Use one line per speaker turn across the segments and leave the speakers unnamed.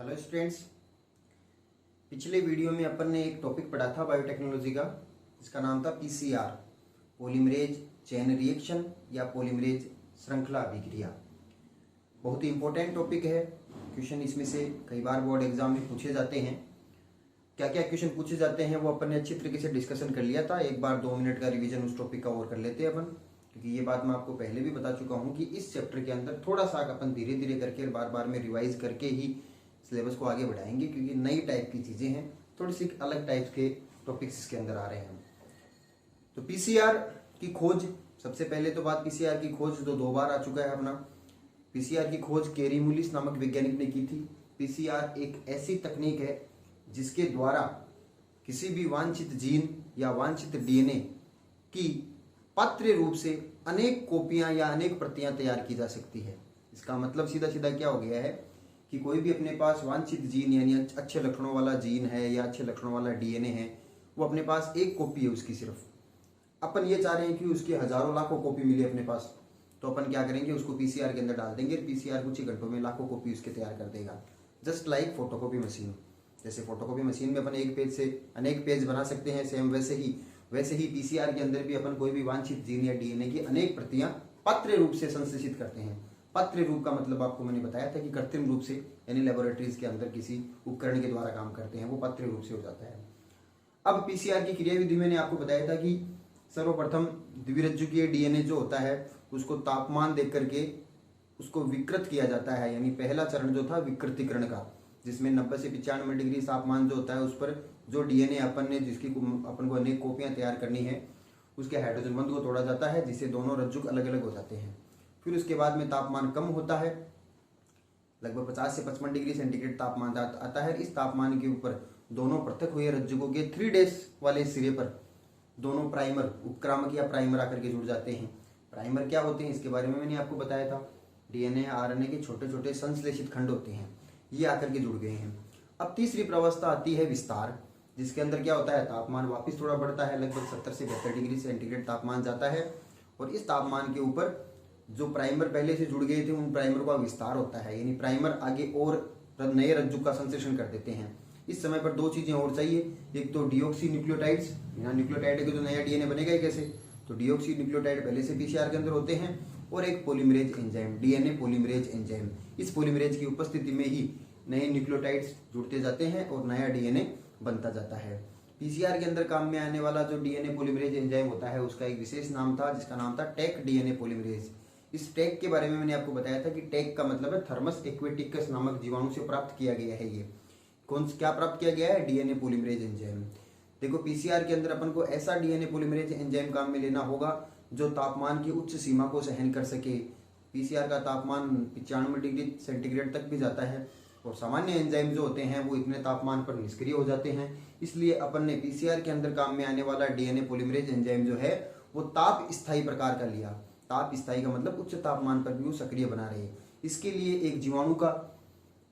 Hello students. पिछले video में अपन ने एक टॉपिक पढ़ा था बायोटेक्नोलॉजी का, जिसका नाम था पीसीआर, पॉलीमरेज चेन रिएक्शन या पॉलीमरेज श्रृंखला अभिक्रिया। बहुत ही इंपॉर्टेंट टॉपिक है। क्वेश्चन इसमें से कई बार बोर्ड एग्जाम में पूछे जाते हैं। क्या क्या क्वेश्चन पूछे जाते हैं वो अपन ने अच्छी तरीके से डिस्कशन कर लिया था। एक बार 2 मिनट का रिवीजन उस टॉपिक का और कर लेते हैं अपन, क्योंकि ये बात मैं आपको पहले भी बता चुका हूँ कि इस चैप्टर के अंदर थोड़ा सा अपन धीरे धीरे करके बार बार में रिवाइज करके ही सिलेबस को आगे बढ़ाएंगे, क्योंकि नई टाइप की चीज़ें हैं, थोड़ी सी अलग टाइप के टॉपिक्स इसके अंदर आ रहे हैं। तो पीसीआर की खोज, सबसे पहले तो बात पीसीआर की खोज तो 2 बार आ चुका है अपना। पीसीआर की खोज कैरीमुलिस नामक वैज्ञानिक ने की थी। पीसीआर एक ऐसी तकनीक है जिसके द्वारा किसी भी वांछित जीन या वांछित डीएनए की पात्रे रूप से अनेक कॉपियां या अनेक प्रतियां तैयार की जा सकती है। इसका मतलब सीधा सीधा क्या हो गया है कि कोई भी अपने पास वांछित जीन यानी अच्छे लक्षणों वाला जीन है या अच्छे लक्षणों वाला डीएनए है, वो अपने पास एक कॉपी है उसकी सिर्फ। अपन ये चाह रहे हैं कि उसकी हजारों लाखों कॉपी मिले अपने पास, तो अपन क्या करेंगे, उसको पीसीआर के अंदर डाल देंगे। पीसीआर कुछ ही घंटों में लाखों कॉपी उसके तैयार कर देगा, जस्ट लाइक फोटोकॉपी मशीन। जैसे फोटोकॉपी मशीन में अपन एक पेज से अनेक पेज बना सकते हैं, सेम वैसे ही पीसीआर के अंदर भी अपन कोई भी वांछित जीन या डीएनए की अनेक प्रतियां पत्र रूप से संश्लेषित करते हैं। पत्र रूप का मतलब आपको मैंने बताया था कि कृत्रिम रूप से यानी लेबोरेटरीज के अंदर किसी उपकरण के द्वारा काम करते हैं, वो पत्र रूप से हो जाता है। अब पीसीआर की क्रियाविधि मैंने आपको बताया था कि सर्वप्रथम द्विरज्जुकीय डीएनए जो होता है उसको तापमान देख करके उसको विकृत किया जाता है। यानी पहला चरण जो था विकृतीकरण का, जिसमें 90 से 95 डिग्री तापमान जो होता है उस पर जो डीएनए जिसकी अपन को अनेक कॉपियां तैयार करनी है, उसके हाइड्रोजन बंध को तोड़ा जाता है, जिससे दोनों रज्जुक अलग अलग हो जाते हैं। फिर उसके बाद में तापमान कम होता है, लगभग 50 से 55 डिग्री सेंटीग्रेड तापमान आता है। इस तापमान के ऊपर दोनों पृथक हुए रज्जुकों के 3 डेस वाले सिरे पर दोनों प्राइमर, उपक्रामक या प्राइमर आकर के जुड़ जाते हैं। प्राइमर क्या होते हैं इसके बारे में मैंने आपको बताया था। डीएनए आरएनए के छोटे छोटे संश्लेषित खंड होते हैं, ये आकर के जुड़ गए हैं। अब तीसरी प्रवस्था आती है विस्तार, जिसके अंदर क्या होता है, तापमान वापस थोड़ा बढ़ता है, लगभग 70 से 72 डिग्री सेंटीग्रेड तापमान जाता है। और इस तापमान के ऊपर जो प्राइमर पहले से जुड़ गए थे उन प्राइमर का विस्तार होता है, यानी प्राइमर आगे और नए रज्जुक का संश्लेषण कर देते हैं। इस समय पर 2 चीजें और चाहिए, एक तो डीऑक्सी न्यूक्लियोटाइड्स, बिना न्यूक्लियोटाइड के तो नया डीएनए बनेगा ही कैसे, तो डीऑक्सी न्यूक्लियोटाइड पहले से पीसीआर के अंदर होते हैं। और एक polymerase enzyme, DNA polymerase enzyme, इस पॉलीमरेज की उपस्थिति में ही नए न्यूक्लियोटाइड्स जुड़ते जाते हैं और नया डीएनए बनता जाता है। पीसीआर के अंदर काम में आने वाला जो डीएनए पॉलीमरेज एंजाइम होता है उसका एक विशेष नाम था, जिसका नाम था टेक डीएनए पॉलीमरेज। इस टेक के बारे में मैंने आपको बताया था कि टेक का मतलब है थर्मस एक्वेटिकस नामक जीवाणु से प्राप्त किया गया है। ये क्या प्राप्त किया गया है, डीएनए पॉलीमरेज एंजाइम। देखो पीसीआर के अंदर अपन को ऐसा डीएनए पॉलीमरेज एंजाइम काम में लेना होगा जो तापमान की उच्च सीमा को सहन कर सके। पीसीआर का तापमान 95 डिग्री सेंटीग्रेड तक भी जाता है, और सामान्य एंजाइम जो होते हैं वो इतने तापमान पर निष्क्रिय हो जाते हैं। इसलिए अपन ने पीसीआर के अंदर काम में आने वाला डीएनए पॉलीमरेज एंजाइम जो है वो ताप स्थायी प्रकार का लिया। ताप स्थायी का मतलब उच्च तापमान पर भी वो सक्रिय बना रहे। इसके लिए एक जीवाणु का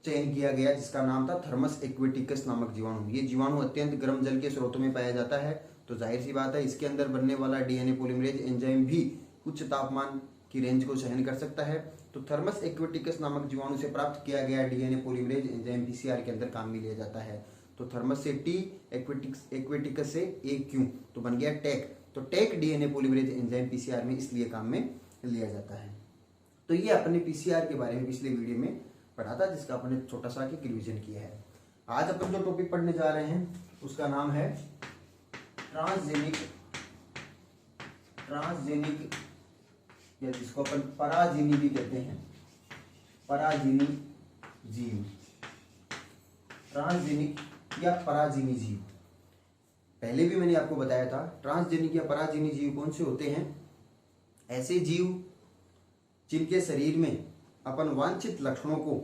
चयन किया गया जिसका नाम था थर्मस एक्वेटिकस नामक जीवाणु। ये जीवाणु अत्यंत गर्म जल के स्रोतों में पाया जाता है, तो जाहिर सी बात है इसके अंदर बनने वाला डीएनए पॉलीमरेज एंजाइम भी उच्च तापमान की रेंज को सहन कर सकता है। तो थर्मस एक्वेटिकस नामक जीवाणु से प्राप्त किया गया डीएनए पॉलीमरेज एंजाइम पीसीआर के अंदर काम में लिया जाता है। तो थर्मस से टी, एक्वेटिकस से ए क्यू, तो बन गया टेक। तो Taq DNA polymerase enzyme PCR में इसलिए काम में लिया जाता है। तो ये अपने पीसीआर के बारे में पिछले वीडियो में पढ़ा था, जिसका अपने छोटा सा रिवीजन किया है। आज अपन जो टॉपिक पढ़ने जा रहे हैं उसका नाम है ट्रांसजेनिक या जिसको अपन पराजीनी भी कहते हैं, पराजीनी जीव, ट्रांसजेनिक या पराजीनी जीव। पहले भी मैंने आपको बताया था ट्रांसजेनिक या पराजीनी जीव कौन से होते हैं, ऐसे जीव जिनके शरीर में अपन वांछित लक्षणों को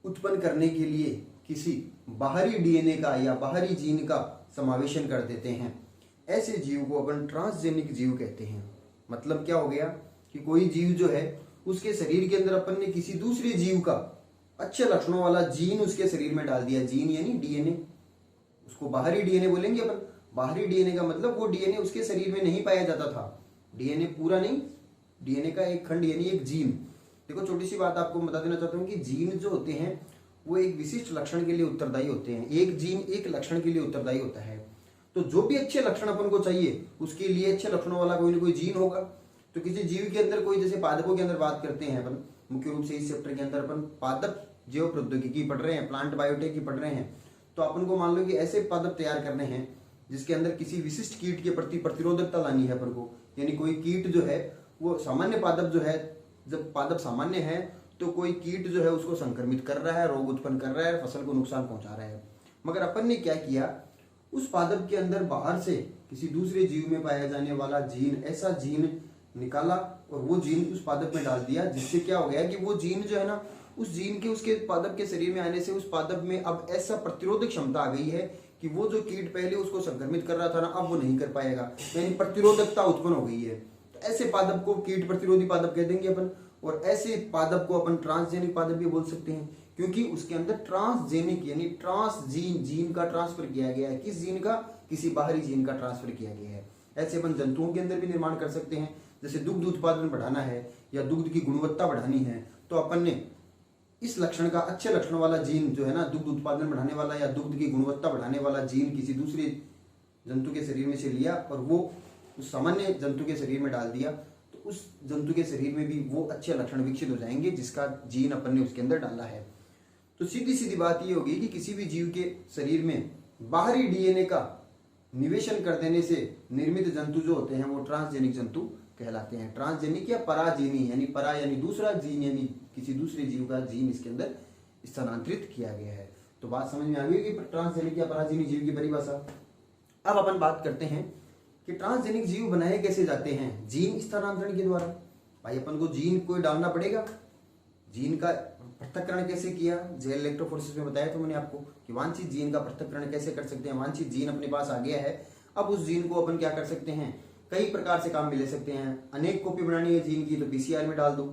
उत्पन्न करने के लिए किसी बाहरी डीएनए का या बाहरी जीन का समावेशन कर देते हैं। ऐसे जीव को अपन ट्रांसजेनिक जीव कहते हैं। मतलब क्या हो गया कि कोई जीव जो है उसके शरीर के अंदर अपन ने किसी दूसरे जीव का अच्छे लक्षणों वाला जीन उसके शरीर में डाल दिया। जीन यानी डीएनए, उसको बाहरी डीएनए बोलेंगे अपन। बाहरी डीएनए का मतलब वो डीएनए उसके शरीर में नहीं पाया जाता था, डीएनए पूरा नहीं, डीएनए का एक खंड यानी एक जीन। देखो छोटी सी बात आपको बता देना चाहता हूँ कि जीन जो होते हैं वो एक विशिष्ट लक्षण के लिए उत्तरदायी होते हैं। एक जीन एक लक्षण के लिए उत्तरदायी होता है। तो जो भी अच्छे लक्षण अपन को चाहिए उसके लिए अच्छे लक्षणों वाला कोई ना कोई जीन होगा। तो किसी जीव के अंदर कोई, जैसे पादपों के अंदर बात करते हैं अपन, मुख्य रूप से इस चैप्टर के अंदर अपन पादप जैव प्रौद्योगिकी पढ़ रहे हैं, प्लांट बायोटेक की पढ़ रहे हैं। तो अपन को मान लो कि ऐसे पादप तैयार करने हैं जिसके अंदर किसी विशिष्ट कीट के प्रति प्रतिरोधकता लानी है अपन को। यानी कोई कीट जो है वो सामान्य पादप जो है, जब पादप सामान्य है तो कोई कीट जो है उसको संक्रमित कर रहा है, रोग उत्पन्न कर रहा है, फसल को नुकसान पहुंचा रहा है। मगर अपन ने क्या किया, उस पादप के अंदर बाहर से किसी दूसरे जीव में पाया जाने वाला जीन, ऐसा जीन निकाला और वो जीन उस पादप में डाल दिया, जिससे क्या हो गया कि वो जीन जो है ना, उस जीन के उसके पादप के शरीर में आने से उस पादप में अब ऐसा प्रतिरोधक क्षमता आ गई है कि वो जो कीट पहले उसको संक्रमित कर रहा था ना, अब वो नहीं कर पाएगा। यानी प्रतिरोधकता उत्पन्न हो गई है। तो ऐसे पादप को कीट प्रतिरोधी पादप कह देंगे अपन। और ऐसे पादप को अपन ट्रांसजेनिक पादप भी बोल सकते हैं, क्योंकि उसके अंदर ट्रांसजेनिक यानी ट्रांस जीन का ट्रांसफर किया गया है। किस जीन का? किसी बाहरी जीन का ट्रांसफर किया गया है। ऐसे अपन जंतुओं के अंदर भी निर्माण कर सकते हैं। जैसे दुग्ध उत्पादन बढ़ाना है या दुग्ध की गुणवत्ता बढ़ानी है, तो अपन ने इस लक्षण का, अच्छे लक्षण वाला जीन जो है ना, दुग्ध उत्पादन बढ़ाने वाला या दुग्ध की गुणवत्ता बढ़ाने वाला जीन किसी दूसरे जंतु के शरीर में से लिया और वो उस सामान्य जंतु के शरीर में डाल दिया। तो उस जंतु के शरीर में भी वो अच्छे लक्षण विकसित हो जाएंगे जिसका जीन अपन ने उसके अंदर डाला है। तो सीधी सीधी बात ये होगी कि किसी भी जीव के शरीर में बाहरी डीएनए का निवेशन कर देने से निर्मित जंतु जो होते हैं वो ट्रांसजेनिक जंतु कहलाते हैं। ट्रांसजेनिक या पराजीनी, यानी परा यानी दूसरा जीन, यानी किसी दूसरे जीव का जीन इसके अंदर स्थानांतरित किया गया है। तो बात समझ में आ गई कि ट्रांसजेनिक या पराजीनी जीव की परिभाषा। अब अपन बात करते हैं कि ट्रांसजेनिक जीव बनाए कैसे जाते हैं? जीन स्थानांतरण के द्वारा। भाई अपन को जीन कोई डालना पड़ेगा। जीन का पृथक्करण कैसे किया? जेल इलेक्ट्रोफोरेसिस में बताया तो मैंने आपको कि वांछित जीन का पृथक्करण कैसे कर सकते हैं। वांछित जीन अपने पास आ गया है, अब उस जीन को अपन क्या कर सकते हैं, कई प्रकार से काम में ले सकते हैं। अनेक कॉपी बनानी है जीन की तो पीसीआर में डाल दो,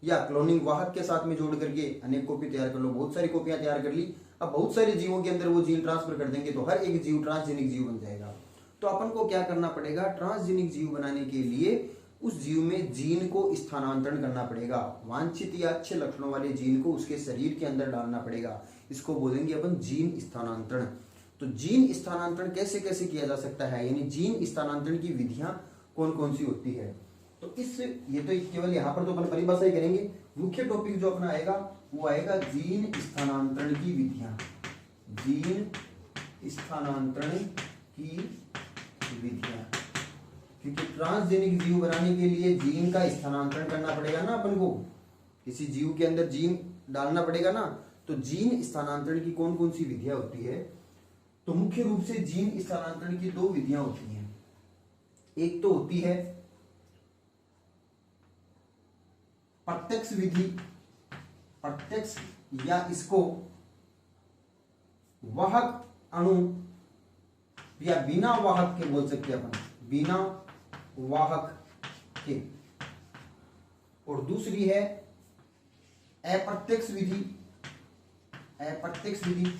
या क्लोनिंग वाहक के साथ में जोड़ करके अनेक कॉपी तैयार कर लो। बहुत सारी कॉपियां तैयार कर ली, अब बहुत सारे जीवों के अंदर वो जीन ट्रांसफर कर देंगे तो हर एक जीव ट्रांसजेनिक जीव बन जाएगा। तो अपन को क्या करना पड़ेगा? ट्रांसजेनिक जीव बनाने के लिए उस जीव में जीन को स्थानांतरण करना पड़ेगा। वांछित या अच्छे लक्षणों वाले जीन को उसके शरीर के अंदर डालना पड़ेगा। इसको बोलेंगे अपन जीन स्थानांतरण। तो जीन स्थानांतरण कैसे कैसे किया जा सकता है, यानी जीन स्थानांतरण की विधियां कौन कौन सी होती है? तो ये तो केवल यहाँ पर तो अपन परिभाषा ही करेंगे। मुख्य टॉपिक जो अपना आएगा वो आएगा जीन स्थानांतरण की विधियां। जीन स्थानांतरण की विधियां, क्योंकि ट्रांसजेनिक जीव बनाने के लिए जीन का स्थानांतरण करना पड़ेगा ना अपन को, किसी जीव के अंदर जीन डालना पड़ेगा ना। तो जीन स्थानांतरण की कौन कौन सी विधियां होती है? तो मुख्य रूप से जीन स्थानांतरण की दो विधियां होती हैं। एक तो होती है प्रत्यक्ष विधि, प्रत्यक्ष या इसको वाहक अणु या बिना वाहक के बोल सकते हैं अपन, बिना वाहक के। और दूसरी है अप्रत्यक्ष विधि, अप्रत्यक्ष विधि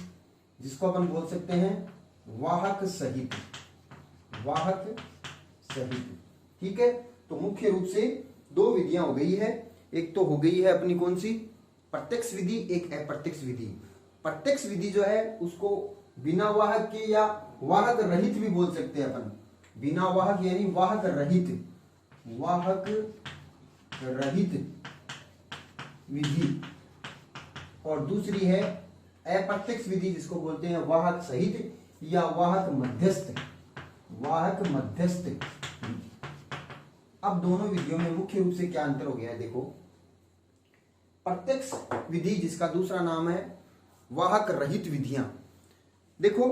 जिसको अपन बोल सकते हैं वाहक सहित, वाहक सहित। ठीक है, तो मुख्य रूप से दो विधियां हो गई है। एक तो हो गई है अपनी कौन सी? प्रत्यक्ष विधि, एक अप्रत्यक्ष विधि। प्रत्यक्ष विधि जो है उसको बिना वाहक के या वाहक रहित भी बोल सकते हैं अपन। बिना वाहक यानी वाहक रहित, वाहक रहित विधि। और दूसरी है अप्रत्यक्ष विधि जिसको बोलते हैं वाहक सहित या वाहक मध्यस्थ, वाहक मध्यस्थ। अब दोनों विधियों में मुख्य रूप से क्या अंतर हो गया है? देखो, प्रत्यक्ष विधि जिसका दूसरा नाम है वाहक रहित विधियां। देखो,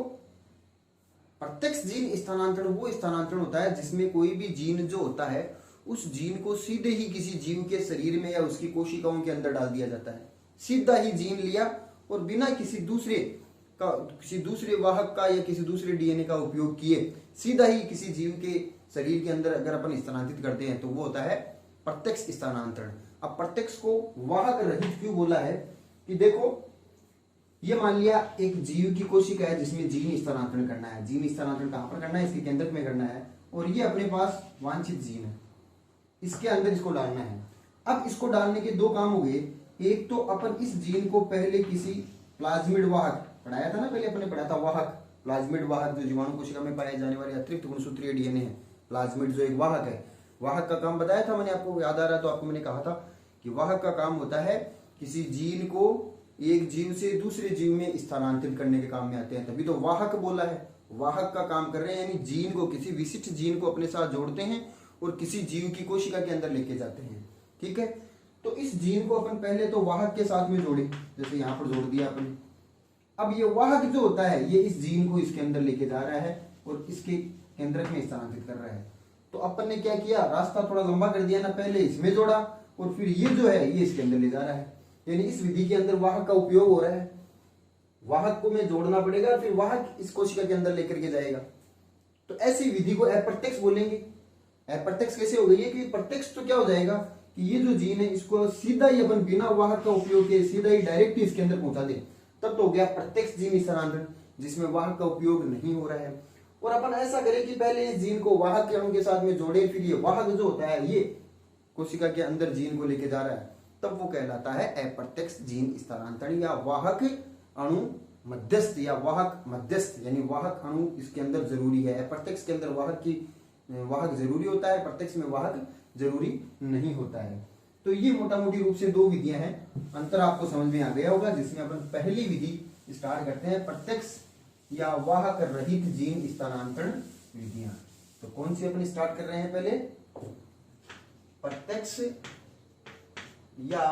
प्रत्यक्ष जीन स्थानांतरण वो स्थानांतरण होता है जिसमें कोई भी जीन जो होता है उस जीन को सीधे ही किसी जीव के शरीर में या उसकी कोशिकाओं के अंदर डाल दिया जाता है। सीधा ही जीन लिया और बिना किसी दूसरे वाहक का या किसी दूसरे डीएनए का उपयोग किए सीधा ही किसी जीव के शरीर के अंदर अगर अपन स्थानांतरित करते हैं तो वो होता है प्रत्यक्ष स्थानांतरण। अब प्रत्यक्ष को वाहक रहित क्यों बोला है? कि देखो, ये मान लिया एक जीव की कोशिका है जिसमें जीन स्थानांतरण करना है। जीन स्थानांतरण कहां पर करना है? इसके केंद्रक में करना है। और ये अपने पास वांछित जीन है, इसके अंदर इसको डालना है। अब इसको डालने के दो काम हो गए। एक तो अपन इस जीन को पहले किसी प्लाज्मिड वाहक पढ़ाया था ना, पहले अपने पढ़ा था वाहक, प्लाज्मिड वाहक जो जीवाणु कोशिका में पाए जाने वाले अतिरिक्त गुणसूत्रीय डीएनए है। प्लाज्मिड जो एक वाहक है, वाहक का काम बताया था मैंने, आपको याद आ रहा है तो आपको मैंने कहा था कि वाहक का काम होता है किसी जीन को एक जीव से दूसरे जीव में स्थानांतरित करने के काम में आते हैं, तभी तो वाहक बोला है। वाहक का काम कर रहे हैं, यानी जीन को, किसी विशिष्ट जीन को अपने साथ जोड़ते हैं और किसी जीव की कोशिका के अंदर लेके जाते हैं। ठीक है, तो इस जीन को अपन पहले तो वाहक के साथ में जोड़े, जैसे यहाँ पर जोड़ दिया अपने। अब ये वाहक जो होता है ये इस जीन को इसके अंदर लेके जा रहा है और इसके केंद्रक में स्थानांतरित कर रहा है। तो अपन ने क्या किया, रास्ता थोड़ा लंबा कर दिया ना, पहले इसमें जोड़ा और फिर ये जो है ये इसके अंदर ले जा रहा है, यानी इस विधि के अंदर वाहक का उपयोग हो रहा है। वाहक को में जोड़ना पड़ेगा, फिर वाहक इस कोशिका के अंदर लेकर के जाएगा। तो ऐसी विधि को अप्रत्यक्ष बोलेंगे। अप्रत्यक्ष कैसे हो गई है कि प्रत्यक्ष तो क्या हो जाएगा कि ये जो जीन है इसको सीधा ही अपन बिना वाहक का उपयोग किए सीधा ही डायरेक्ट इसके अंदर पहुंचा दे, तब तो हो गया प्रत्यक्ष जीन स्थानांतरण, जिसमें वाहक का उपयोग नहीं हो रहा है। और अपन ऐसा करें कि पहले इस जीन को वाहक के अणु के साथ में जोड़े, फिर ये वाहक जो होता है ये कोशिका के अंदर जीन को लेके जा रहा है, तब वो कहलाता है अप्रत्यक्ष जीन स्थानांतरण या वाहक अणु मध्यस्थ या वाहक मध्यस्थ, यानी वाहक अणु इसके अंदर जरूरी है। अप्रत्यक्ष के अंदर वाहक जरूरी होता है, प्रत्यक्ष में वाहक जरूरी नहीं होता है। तो ये मोटा मोटी रूप से दो विधियां हैं, अंतर आपको समझ में आ गया होगा, जिसमें अपन पहली विधि स्टार्ट करते हैं, प्रत्यक्ष या वाहक रहित जीन स्थानांतरण विधियां। तो कौन सी अपन स्टार्ट कर रहे हैं, पहले प्रत्यक्ष या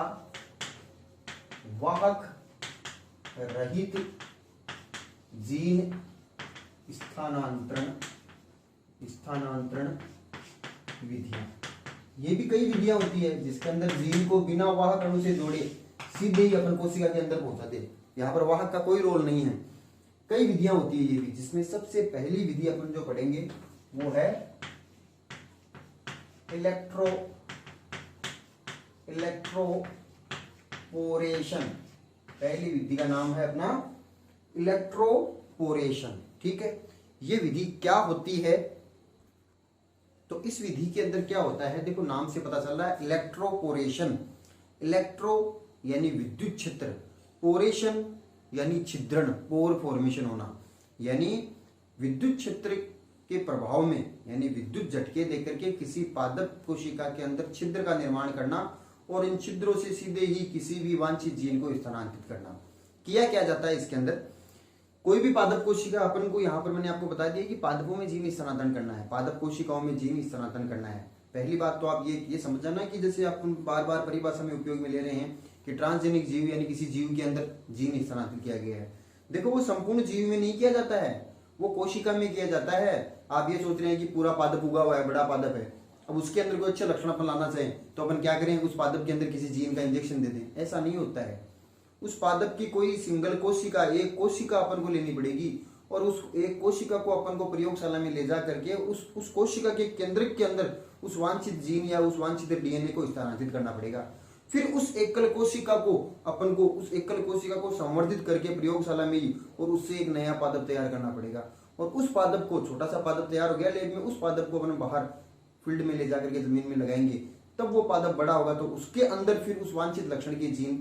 वाहक रहित जीन स्थानांतरण विधियां। ये भी कई विधियां होती है जिसके अंदर जीन को बिना वाहक अणु से जोड़े सीधे ही अपन कोशिका के अंदर पहुंचा दे, यहाँ पर वाहक का कोई रोल नहीं है। कई विधियां होती है ये भी, जिसमें सबसे पहली विधि अपन जो पढ़ेंगे वो है इलेक्ट्रोपोरेशन। पहली विधि का नाम है अपना इलेक्ट्रोपोरेशन। ठीक है, ये विधि क्या होती है, तो इस विधि के अंदर क्या होता है, देखो नाम से पता चल रहा है इलेक्ट्रोपोरेशन। इलेक्ट्रो यानी विद्युत क्षेत्र, पोरेशन यानी छिद्रण, पोर फॉर्मेशन होना, यानी विद्युत क्षेत्र के प्रभाव में यानी विद्युत झटके देकर के किसी पादप कोशिका के अंदर छिद्र का निर्माण करना और इन छिद्रों से सीधे ही किसी भी वांछित जीन को स्थानांतरित करना। किया क्या जाता है इसके अंदर, कोई भी पादप कोशिका, अपन को यहाँ पर मैंने आपको बता दिया कि पादपों में जीन स्थानांतरण करना है, पादप कोशिकाओं में जीन स्थानांतरण करना है। पहली बात तो आप ये समझ जाना कि जैसे आप बार बार परिभाषा में उपयोग में ले रहे हैं कि ट्रांसजेनिक जीव यानी किसी जीव के अंदर जीन स्थानांतरित किया गया है। देखो वो संपूर्ण जीव में नहीं किया जाता है, वो कोशिका में किया जाता है। आप ये सोच रहे हैं कि पूरा पादप उगा हुआ है, बड़ा पादप है, अब उसके अंदर कोई अच्छा लक्षण अपन लाना चाहें तो अपन क्या करें, उस पादप के अंदर किसी जीन का इंजेक्शन दे दें, ऐसा नहीं होता है। उस पादप की कोई सिंगल कोशिका, एक कोशिका अपन को लेनी पड़ेगी और उस एक कोशिका को अपन को प्रयोगशाला में ले जा करके उस कोशिका के केंद्र के अंदर उस वांछित जीन या उस वांछित डीएनए को स्थानांतरित करना पड़ेगा। फिर उस एकल कोशिका को अपन को संवर्धित करके प्रयोगशाला में ही और उससे एक नया पादप तैयार करना पड़ेगा। और उस पादप को, छोटा सा पादप तैयार हो गया लैब में, उस पादप को अपन बाहर फील्ड में ले जाकर के जमीन में लगाएंगे, तब वो पादप बड़ा होगा तो उसके अंदर फिर उस वांछित लक्षण के जीन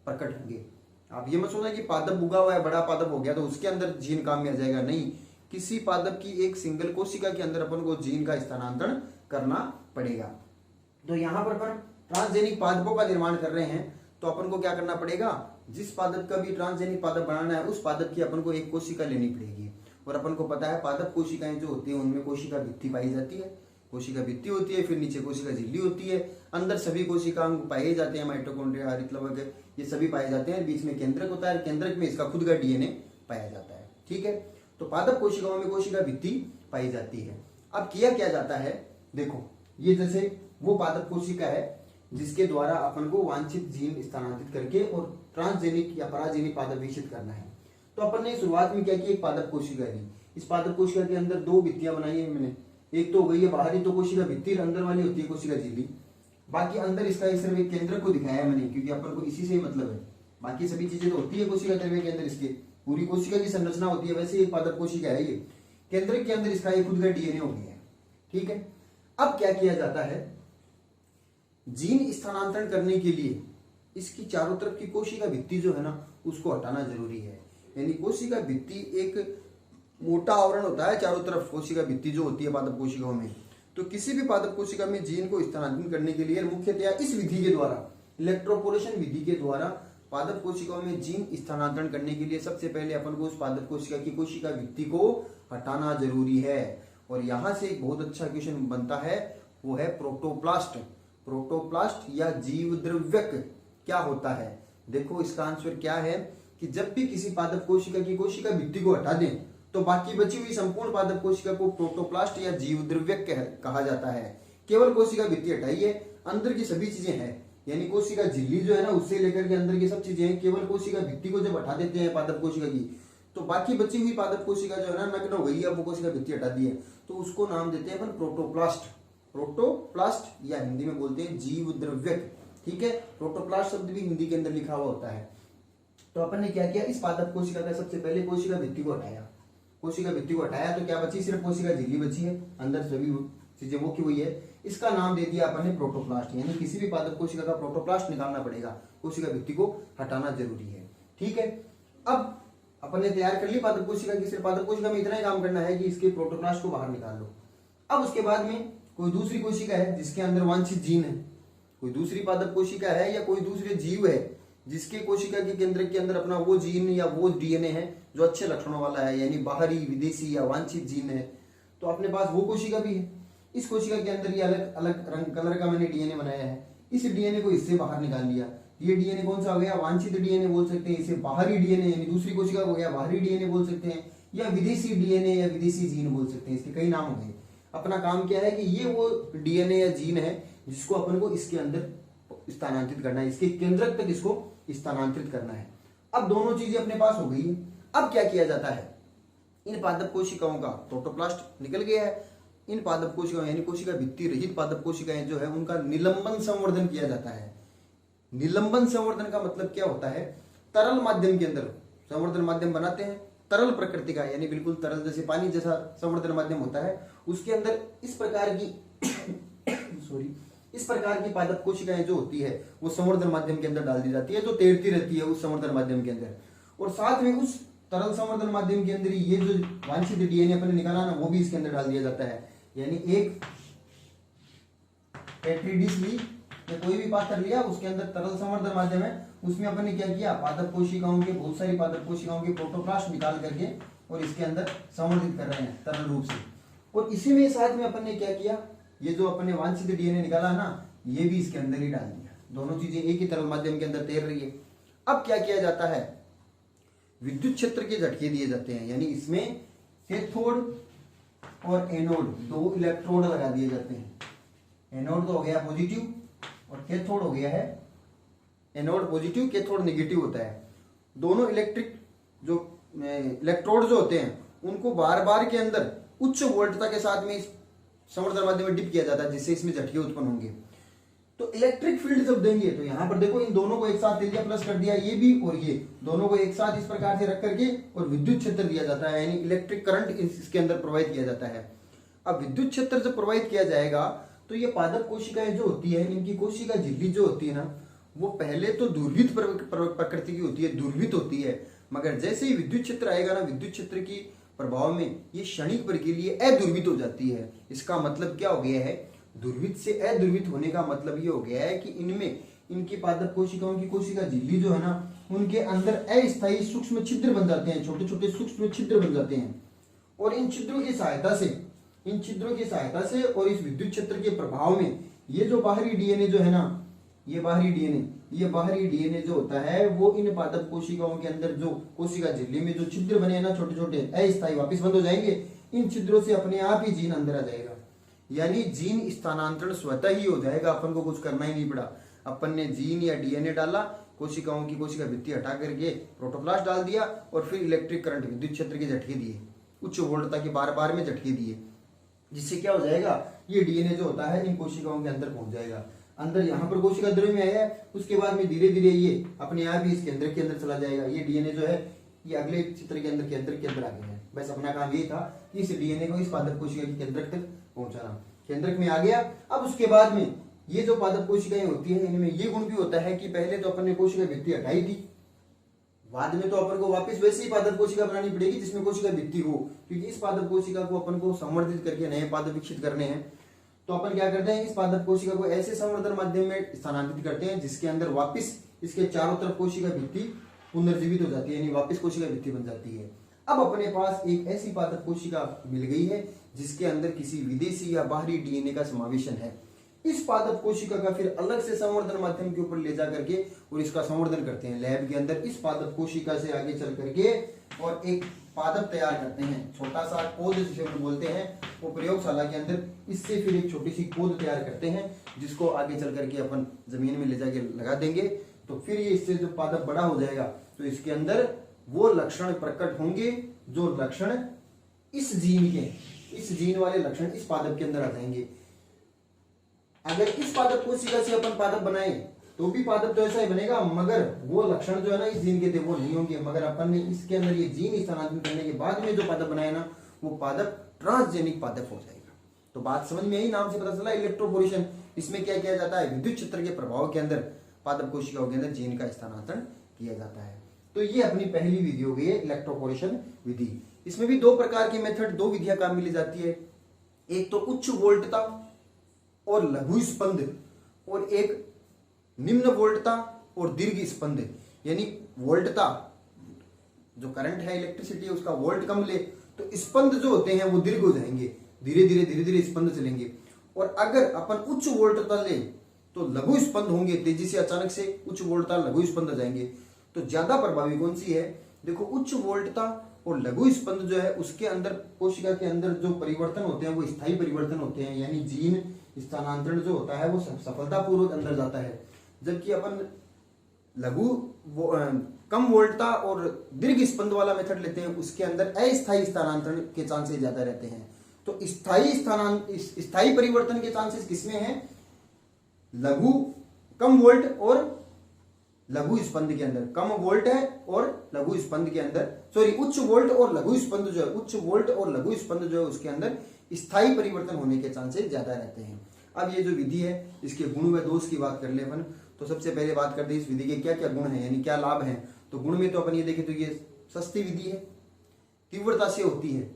प्रकट होंगे। आप ये मत सोचना कि पादप उगा हुआ है, बड़ा पादप हो गया तो उसके अंदर जीन काम में आ जाएगा, नहीं। किसी पादप की एक सिंगल कोशिका के अंदर अपन को जीन का स्थानांतरण करना पड़ेगा। तो यहाँ पर अपन ट्रांसजेनिक पादपों का निर्माण कर रहे हैं तो अपन को क्या करना पड़ेगा, जिस पादप का भी ट्रांसजेनिक पादप बनाना है उस पादप की अपन को एक कोशिका लेनी पड़ेगी। और अपन को पता है पादप कोशिकाएं जो होती है उनमें कोशिका भित्ति पाई जाती है, कोशिका भित्ति होती है, फिर नीचे कोशिका झिल्ली होती है, अंदर सभी कोशिकांग पाए जाते हैं, माइटोकॉन्ड्रिया, हरितलवक, ये सभी पाए जाते हैं। बीच में केंद्रक होता है, केंद्रक में इसका खुद का डीएनए पाया जाता है। ठीक है, तो पादप कोशिकाओं में कोशिका भित्ति पाई जाती है। अब किया क्या जाता है, देखो ये जैसे वो पादप कोशिका है जिसके द्वारा अपन को वांछित जीन स्थानांतरित करके और ट्रांसजेनिक या पराजेनिक पादप विकसित करना है। तो अपन ने शुरुआत में क्या किया, एक पादप कोशिका ली, इस पादप कोशिका के अंदर दो भित्तियां बनाई है मैंने, एक तो हो गई है बाहरी तो कोशिका भित्ति, अंदर वाली होती है कोशिका झिल्ली। बाकी अंदर इसका सिर्फ एक केंद्र को दिखाया है मैंने, क्योंकि अपन को इसी से ही मतलब है, बाकी सभी चीजें तो होती है कोशिका द्रव्य के अंदर, इसके पूरी कोशिका की संरचना होती है, वैसे एक पादप कोशिका है ये, केंद्र के अंदर इसका एक खुद का डीएनए हो गया है। ठीक है, अब क्या किया जाता है, जीन स्थानांतरण करने के लिए इसकी चारों तरफ की कोशिका भित्ति जो है ना उसको हटाना जरूरी है। यानी कोशिका भित्ति एक मोटा आवरण होता है चारों तरफ, कोशिका भित्ति जो होती है पादप कोशिकाओं में। तो किसी भी पादप कोशिका में जीन को स्थानांतरित करने के लिए मुख्यतया इस विधि के द्वारा, इलेक्ट्रोपोरेशन विधि के द्वारा पादप कोशिकाओं में जीन स्थानांतरण करने के लिए सबसे पहले अपन को उस पादप कोशिका की कोशिका भित्ति को हटाना जरूरी है। और यहाँ से एक बहुत अच्छा क्वेश्चन बनता है, वो है प्रोटोप्लास्ट। प्रोटोप्लास्ट या जीव द्रव्यक क्या होता है? देखो इसका आंसर क्या है कि जब भी किसी पादप कोशिका की कोशिका भित्ति को हटा दें तो बाकी बची हुई संपूर्ण पादप कोशिका को प्रोटोप्लास्ट या जीव द्रव्यक कहा जाता है। केवल कोशिका भित्ति हटाइए, अंदर की सभी चीजें हैं, यानी कोशिका झिल्ली जो है ना उससे लेकर के अंदर की सब चीजें हैं। केवल कोशिका भित्ति को जब हटा देते हैं पादप कोशिका की, तो बाकी बची हुई पादप कोशिका जो है ना नग्न हो गई है, वो कोशिका भित्ति हटा दी है, तो उसको नाम देते हैं अपन प्रोटोप्लास्ट। प्रोटोप्लास्ट या हिंदी में बोलते हैं जीव द्रव्यक। ठीक है, प्रोटोप्लास्ट शब्द भी हिंदी के अंदर लिखा हुआ होता है। तो अपन ने क्या किया, इस पादप कोशिका का सबसे पहले कोशिका भित्ति को हटाया। कोशिका भित्ति को हटाया तो क्या बची, सिर्फ कोशिका झिल्ली बची है, अंदर सभी चीजें मुख्य हुई है। इसका नाम दे दिया अपन ने प्रोटोप्लास्ट। यानी किसी भी पादप कोशिका का प्रोटोप्लास्ट निकालना पड़ेगा, कोशिका भित्ति को हटाना जरूरी है। ठीक है, अब अपन ने तैयार कर ली पादप कोशिका की, सिर्फ पादप कोशिका में इतना ही काम करना है कि इसके प्रोटोप्लास्ट को बाहर निकाल लो। अब उसके बाद में कोई दूसरी कोशिका है जिसके अंदर वांछित जीन है, कोई दूसरी पादप कोशिका है या कोई दूसरे जीव है जिसके कोशिका के केंद्र के अंदर अपना वो जीन या वो डीएनए है जो अच्छे लक्षणों वाला है, यानी बाहरी, विदेशी या वांछित जीन है, तो अपने पास वो कोशिका भी है। इस कोशिका के अंदर ये अलग अलग रंग कलर का मैंने डीएनए बनाया है। इस डीएनए को इससे बाहर निकाल लिया। ये डीएनए कौन सा हो गया, वांछित डीएनए बोल सकते हैं, इसे बाहरी डीएनए यानी दूसरी कोशिका हो गया बाहरी डीएनए बोल सकते हैं, या विदेशी डीएनए या विदेशी जीन बोल सकते हैं। इसके कई नाम हो गए। अपना काम क्या है कि ये वो डीएनए या जीन है जिसको अपन को इसके अंदर स्थानांतरित करना है, इसके केंद्रक तक इसको स्थानांतरित करना है। अब दोनों चीजें अपने पास हो गई है। अब क्या किया जाता है, इन पादप कोशिकाओं का प्रोटोप्लास्ट निकल गया है, इन पादप कोशिकाओं यानी कोशिका भित्ति रहित पादप कोशिकाएं जो है उनका निलंबन संवर्धन किया जाता है। निलंबन संवर्धन का मतलब क्या होता है, तरल माध्यम के अंदर संवर्धन माध्यम बनाते हैं, तरल प्रकृति का, यानी बिल्कुल तरल जैसे पानी जैसा संवर्धन माध्यम होता है, उसके अंदर इस प्रकार की इस प्रकार की पादप कोशिकाएं जो होती है वो संवर्धन माध्यम के अंदर डाल दी जाती है, जो तैरती रहती है उस संवर्धन माध्यम के अंदर। और साथ में उस तरल संवर्धन माध्यम के अंदर ये जो वांछित डीएनए अपन ने निकाला ना वो भी इसके अंदर डाल दिया जाता है। यानी एक पेट्री डिश ली या कोई भी पात्र लिया, उसके अंदर तरल संवर्धन माध्यम है, उसमें अपन ने क्या किया, पादप कोशिकाओं के बहुत सारी पादप कोशिकाओं के प्रोटोप्लास्ट निकाल करके और इसके अंदर संवर्धित कर रहे हैं तरल रूप से। और इसी में साथ में अपन ने क्या किया, ये जो अपन ने वांछित डीएनए निकाला ना ये भी इसके अंदर ही डाल दिया। दोनों चीजें एक ही तरल माध्यम के अंदर तैर रही है। अब क्या किया जाता है, विद्युत क्षेत्र के झटके दिए जाते हैं, यानी इसमें कैथोड और एनोड दो इलेक्ट्रोड लगा दिए जाते हैं। एनोड तो हो गया पॉजिटिव और कैथोड हो गया है, एनोड पॉजिटिव कैथोड नेगेटिव होता है। दोनों इलेक्ट्रिक जो इलेक्ट्रोड जो होते हैं उनको बार बार के अंदर उच्च वोल्टता के साथ में संवर्धन माध्यम में डिप किया जाता है जिससे इसमें झटके उत्पन्न होंगे। तो इलेक्ट्रिक फील्ड जब देंगे तो यहां पर देखो इन दोनों को एक साथ ले लिया, प्लस कर दिया ये भी और ये दोनों को एक साथ इस प्रकार से रख करके और विद्युत क्षेत्र दिया जाता है, यानी इलेक्ट्रिक करंट इसके अंदर प्रोवाइड किया जाता है। अब विद्युत क्षेत्र जब प्रोवाइड किया जाएगा तो ये पादप कोशिकाएं जो होती है, इनकी कोशिका झिल्ली जो होती है ना वो पहले तो दुर्भित प्रकृति की होती है, दुर्भित होती है, मगर जैसे ही विद्युत क्षेत्र आएगा ना विद्युत क्षेत्र की प्रभाव में ये क्षणिक भर के लिए अदुर्भित हो जाती है। इसका मतलब क्या हो गया है, दुर्भित से अदुर्भित होने का मतलब ये हो गया है कि इनमें इनकी पादप कोशिकाओं की कोशिका झिल्ली जो है ना उनके अंदर अस्थायी सूक्ष्म छिद्र बन जाते हैं, छोटे छोटे सूक्ष्म छिद्र बन जाते हैं। और इन छिद्रों की सहायता से और इस विद्युत क्षेत्र के प्रभाव में ये जो बाहरी डीएनए जो है ना, ये बाहरी डीएनए जो होता है वो इन पादप कोशिकाओं के अंदर जो कोशिका झिल्ली में जो छिद्र बने हैं ना छोटे छोटे अस्थायी वापस बंद हो जाएंगे। इन छिद्रों से अपने आप ही जीन अंदर आ जाएगा, यानी जीन स्थानांतरण स्वतः ही हो जाएगा, अपन को कुछ करना ही नहीं पड़ा। अपन ने जीन या डीएनए डाला, कोशिकाओं की कोशिका भित्ति हटा करके प्रोटोप्लास्ट डाल दिया और फिर इलेक्ट्रिक करंट विद्युत क्षेत्र के झटके दिए, उच्च वोल्टता के बार बार में झटके दिए, जिससे क्या हो जाएगा, ये डीएनए जो होता है इन कोशिकाओं के अंदर पहुंच जाएगा। अंदर यहाँ पर कोशिका द्रव्य में आया है, उसके बाद में धीरे धीरे ये अपने आप ही इस केंद्र के अंदर चला जाएगा। ये डीएनए जो है ये अगले चित्र के अंदर केंद्र के अंदर आ गया है। बस अपना काम ये था कि इस डीएनए को इस पादप कोशिका के केंद्रक तक पहुंचाना। केंद्रक में आ गया। अब उसके बाद में ये जो पादप कोशिकाएं होती है इनमें ये गुण भी होता है कि पहले तो अपन ने कोशिका भित्ति हटाई थी, बाद में तो अपन को वापस वैसे ही पादप कोशिका बनानी पड़ेगी जिसमें कोशिका भित्ति हो, क्योंकि इस पादप कोशिका को अपन को संवर्धित करके नए पादप विकसित करने हैं। तो अपन क्या करते हैं, इस पादप कोशिका को ऐसे संवर्धन माध्यम में स्थानांतरित करते हैं जिसके अंदर वापस इसके चारों तरफ कोशिका भित्ति पुनर्जीवित हो जाती है, यानी वापस कोशिका भित्ति बन जाती है। अब अपने पास एक ऐसी पादप कोशिका मिल गई है जिसके अंदर किसी विदेशी या बाहरी डीएनए का समावेशन है। इस पादप कोशिका का फिर अलग से संवर्धन माध्यम के ऊपर ले जा करके और इसका संवर्धन करते हैं लैब के अंदर। इस पादप कोशिका से आगे चल करके और एक पादप तैयार करते हैं, छोटा सा पौध जिसे हम बोलते हैं, वो प्रयोगशाला के अंदर इससे फिर एक छोटी सी पौध तैयार करते हैं जिसको आगे चल करके अपन जमीन में ले जाके लगा देंगे। तो फिर ये इससे जो पादप बड़ा हो जाएगा तो इसके अंदर वो लक्षण प्रकट होंगे जो लक्षण इस जीन वाले लक्षण इस पादप के अंदर आ जाएंगे। अगर इस पादप कोशिका से अपन पादप बनाए तो भी पादप तो ऐसा ही बनेगा, मगर वो लक्षण जो है ना इस जीन के थे वो नहीं होंगे। मगर अपन ने इसके अंदर ये जीन स्थानांतरित करने के बाद में जो पादप बनाया ना वो पादप ट्रांसजेनिक पादप हो जाएगा। तो बात समझ में आई, नाम से पता चला इलेक्ट्रोपोरेशन। इसमें क्या किया जाता है, विद्युत क्षेत्र के प्रभाव के अंदर पादप कोशिकाओं के अंदर जीन का स्थानांतरण किया जाता है। तो ये अपनी पहली विधि हो गई है इलेक्ट्रोपोरेशन विधि। इसमें भी दो प्रकार की मेथड, दो विधियां काम में ली जाती है। एक तो उच्च वोल्टता और लघु स्पंद, और एक निम्न वोल्टता और दीर्घ स्पंद। यानी वोल्टता जो करंट है, इलेक्ट्रिसिटी है, उसका वोल्ट कम ले तो स्पंद जो होते हैं वो दीर्घ हो जाएंगे, धीरे धीरे स्पंद चलेंगे। और अगर अपन उच्च वोल्टता ले तो लघु स्पंद होंगे, तेजी से अचानक से उच्च वोल्टता लघु स्पंद आ जाएंगे। तो ज्यादा प्रभावी कौन सी है, देखो उच्च वोल्टता और लघु स्पंद जो है उसके अंदर कोशिका के अंदर जो परिवर्तन होते हैं वो स्थायी परिवर्तन होते हैं, यानी जीन स्थानांतरण जो होता है वो सफलतापूर्वक अंदर जाता है। जबकि अपन कम वोल्टता और दीर्घ स्पंद वाला मेथड लेते हैं उसके अंदर अस्थायी स्थानांतरण के चांसेस ज्यादा रहते हैं। तो स्थायी परिवर्तन के चांसेस किसमें है, कम वोल्ट और लघु स्पंद के अंदर। कम वोल्ट है और लघु स्पंद के अंदर उच्च वोल्ट और लघु स्पंद जो है, उच्च वोल्ट और लघु स्पंद जो है उसके अंदर स्थायी परिवर्तन होने के चांसेस ज्यादा रहते हैं। अब ये जो विधि है इसके गुण व दोष की बात कर ले अपन। तो सबसे पहले बात करते हैं इस विधि के क्या क्या गुण हैं, यानी क्या लाभ हैं। तो गुण में तो अपन ये देखें तो ये सस्ती विधि है, तीव्रता से होती है,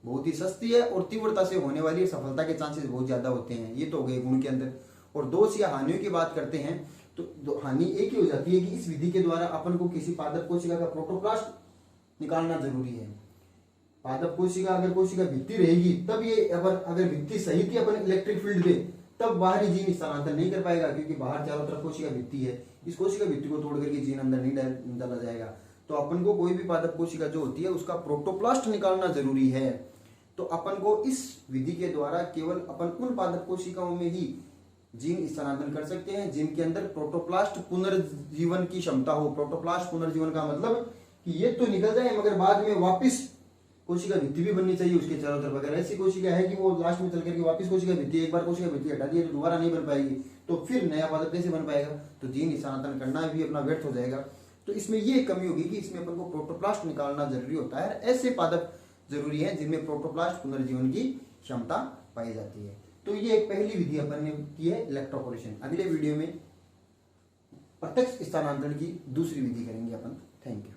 बहुत ही सस्ती है और तीव्रता से होने वाली सफलता के चांसेस बहुत ज्यादा होते हैं। ये तो हो गए गुण के अंदर। और दोष या हानियों की बात करते हैं तो हानि एक ही हो जाती है कि इस विधि के द्वारा अपन को किसी पादप कोशिका का प्रोटोप्लास्ट निकालना जरूरी है। पादप कोशिका अगर कोशिका भित्ति रहेगी तब ये अगर भित्ति सही थी अपन इलेक्ट्रिक फील्ड दे तब बाहरी जीन स्थानांतरण नहीं कर पाएगा, क्योंकि बाहर चारों तरफ कोशिका भित्ति है। इस कोशिका भित्ति को तोड़ करके जीन अंदर नहीं डाला जाएगा। तो अपन को कोई भी पादप कोशिका जो होती है उसका प्रोटोप्लास्ट निकालना जरूरी है। तो अपन को इस विधि के द्वारा केवल अपन उन पादप कोशिकाओं में ही जीन स्थानांतरण कर सकते हैं जिनके अंदर प्रोटोप्लास्ट पुनर्जीवन की क्षमता हो। प्रोटोप्लास्ट पुनर्जीवन का मतलब कि ये तो निकल जाए मगर बाद में वापस कोशिका भित्ति भी बननी चाहिए उसके चारों तरफ। अगर ऐसी कोशिका है कि वो लास्ट में चल करके वापस कोशिका भित्ति, एक बार कोशिका भित्ति हटा दी तो दोबारा नहीं बन पाएगी, तो फिर नया पादप कैसे बन पाएगा, तो जीन स्थानांतरण करना भी अपना व्यर्थ हो जाएगा। तो इसमें ये कमी होगी कि इसमें अपन को प्रोटोप्लास्ट निकालना जरूरी होता है। ऐसे पादप जरूरी है जिनमें प्रोटोप्लास्ट पुनर्जीवन की क्षमता पाई जाती है। तो ये एक पहली विधि अपन ने की है इलेक्ट्रोपोरेशन। अगले वीडियो में प्रत्यक्ष स्थानांतरण की दूसरी विधि करेंगे अपन। Thank you.